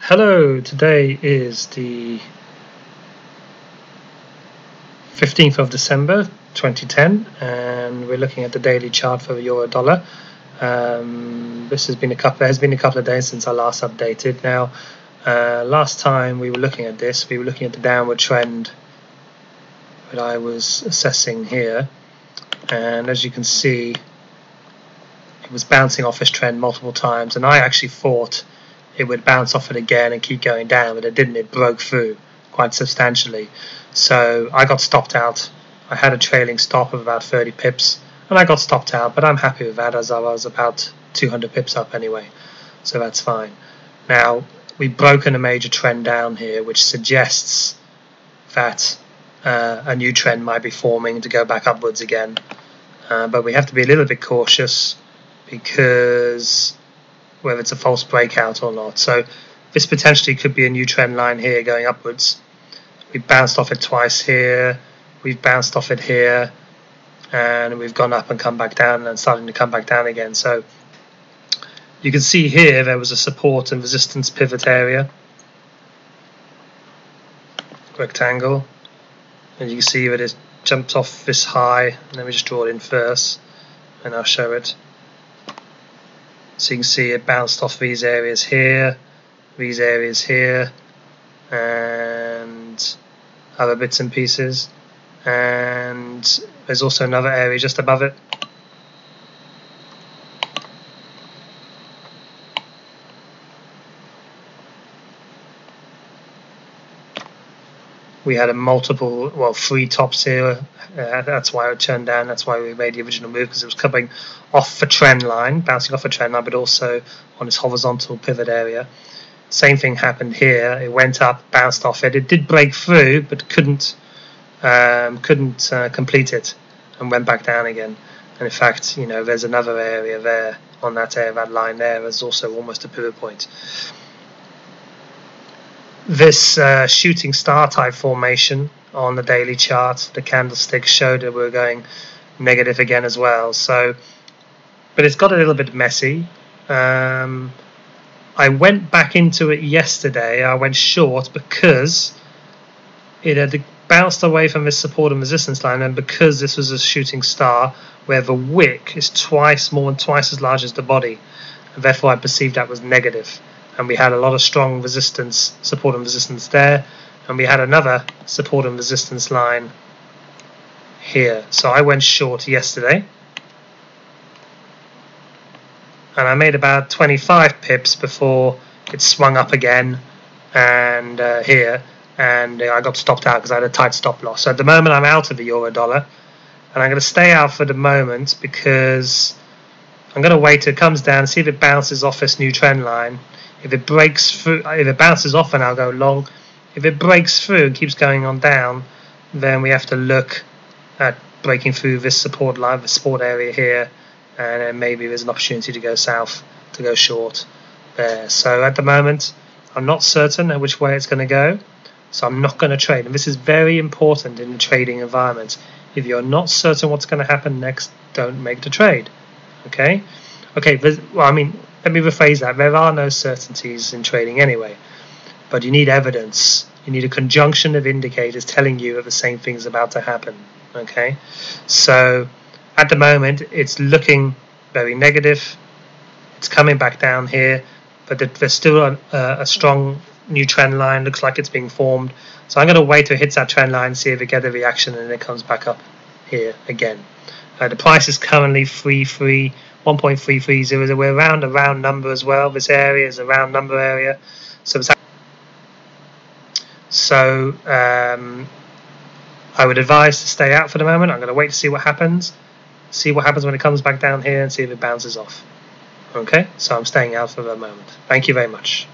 Hello, today is the 15th of December 2010 and we're looking at the daily chart for the euro dollar. This has been a couple of days since I last updated. Now, last time we were looking at this, we were looking at the downward trend that I was assessing here, and as you can see, it was bouncing off this trend multiple times, and I actually thought it would bounce off it again and keep going down, but it didn't. It broke through quite substantially. So I got stopped out. I had a trailing stop of about 30 pips, and I got stopped out, but I'm happy with that as I was about 200 pips up anyway. So that's fine. Now, we've broken a major trend down here, which suggests that a new trend might be forming to go back upwards again. But we have to be a little bit cautious because whether it's a false breakout or not. So this potentially could be a new trend line here going upwards. We've bounced off it twice here, we've bounced off it here, and we've gone up and come back down and starting to come back down again. So you can see here there was a support and resistance pivot area, rectangle, and you can see that it jumped off this high. Let me just draw it in first and I'll show it. So you can see it bounced off these areas here, and other bits and pieces, and there's also another area just above it. We had three tops here. That's why it turned down. That's why we made the original move, because it was coming off the trend line, bouncing off a trend line, but also on this horizontal pivot area. Same thing happened here. It went up, bounced off it. It did break through, but couldn't complete it, and went back down again. And in fact, there's another area there on that area, that line there. There's also almost a pivot point. This shooting star type formation on the daily chart, the candlestick showed that we're going negative again as well. So, but it's got a little bit messy. I went back into it yesterday. I went short because it had bounced away from this support and resistance line, and because this was a shooting star where the wick is more than twice as large as the body, and therefore I perceived that was negative. And we had a lot of strong resistance, support and resistance there, and we had another support and resistance line here. So I went short yesterday, and I made about 25 pips before it swung up again, and here, and I got stopped out because I had a tight stop loss. So at the moment I'm out of the euro dollar, and I'm going to stay out for the moment because I'm going to wait till it comes down, see if it bounces off this new trend line. If it breaks through, if it bounces off, then I'll go long. If it breaks through and keeps going on down, then we have to look at breaking through this support line, the support area here, and then maybe there's an opportunity to go south, to go short there. So at the moment, I'm not certain at which way it's going to go, so I'm not going to trade. And this is very important in the trading environment. If you're not certain what's going to happen next, don't make the trade. Okay? Let me rephrase that. There are no certainties in trading anyway, but you need evidence. You need a conjunction of indicators telling you that the same thing is about to happen. Okay, so at the moment it's looking very negative. It's coming back down here, but there's still a strong new trend line. Looks like it's being formed. So I'm going to wait till it hits that trend line, see if it gets a reaction, and then it comes back up here again. The price is currently 1.330. We're around a round number as well. This area is a round number area. So I would advise to stay out for the moment. I'm going to wait to see what happens. See what happens when it comes back down here and see if it bounces off. Okay, so I'm staying out for the moment. Thank you very much.